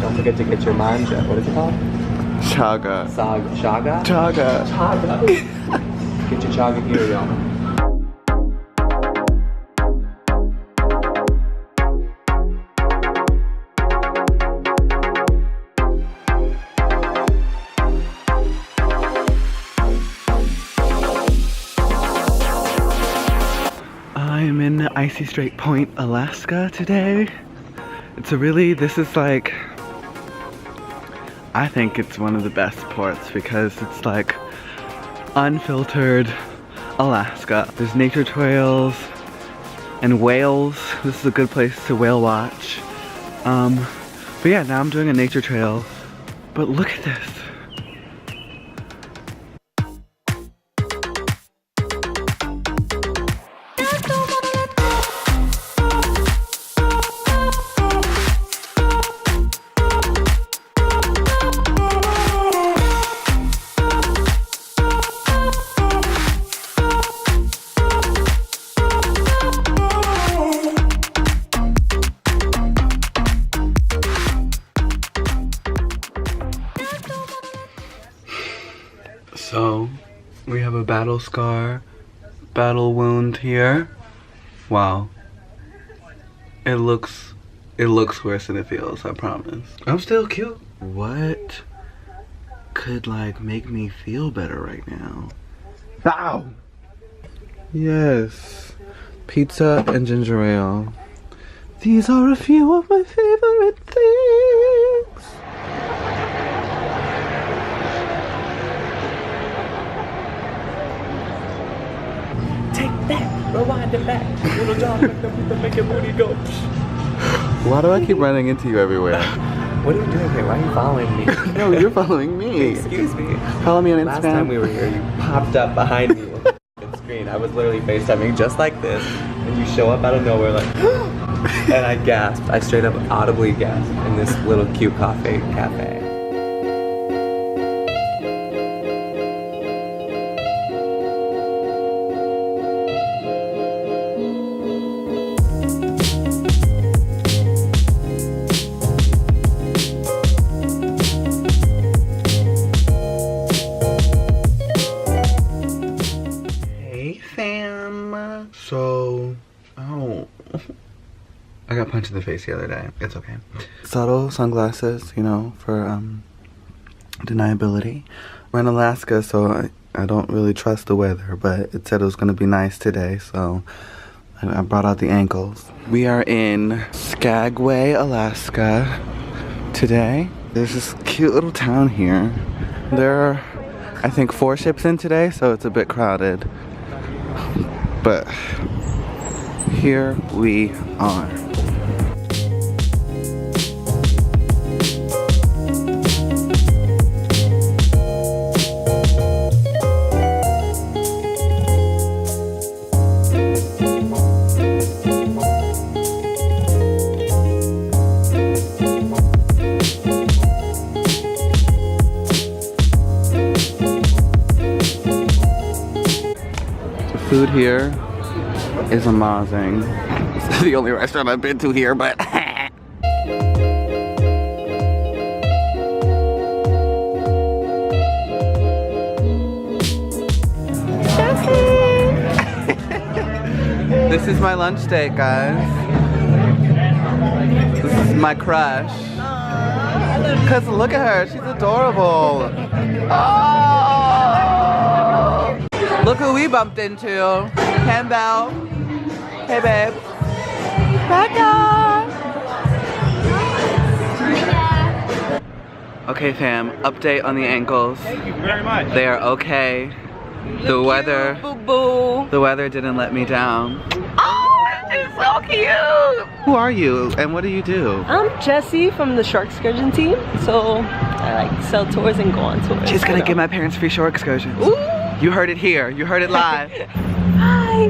Don't forget to get your manja. What is it called? Chaga. Chaga? Chaga. Chaga. Get your chaga here, y'all. I'm in Icy Strait Point, Alaska today. This is like, I think it's one of the best ports because it's like unfiltered Alaska. There's nature trails and whales. This is a good place to whale watch. But yeah, now I'm doing a nature trail. But look at this. So, we have a battle scar, battle wound here. Wow. It looks worse than it feels, I promise. I'm still cute. What could like make me feel better right now? Ow! Yes. Pizza and ginger ale. These are a few of my favorite things. Rewind it back. Little dog, make your booty go. Why do I keep running into you everywhere? What are you doing here? Why are you following me? No, you're following me. Excuse me. Follow me on Instagram. Last time we were here, you popped up behind me with the screen. I was literally FaceTiming just like this, and you show up out of nowhere like, and I gasped. I straight up audibly gasped in this little cute cafe. So, I got punched in the face the other day. It's okay. Subtle sunglasses, you know, for deniability. We're in Alaska, so I don't really trust the weather, but it said it was going to be nice today, so I brought out the ankles. We are in Skagway, Alaska today. There's this cute little town here. There are, I think, 4 ships in today, so it's a bit crowded. But here we are. The food here is amazing. It's the only restaurant I've been to here, but this is my lunch date, guys. This is my crush. Cause look at her, she's adorable. Oh! Look who we bumped into. Campbell. Hey babe. Becca! Okay fam, update on the ankles. Thank you very much. They are okay. The weather didn't let me down. Oh, it's so cute! Who are you and what do you do? I'm Jessie from the Shark Excursion team. So I like sell tours and go on tours. She's gonna give my parents free shore excursions. Ooh. You heard it here. You heard it live. Hi.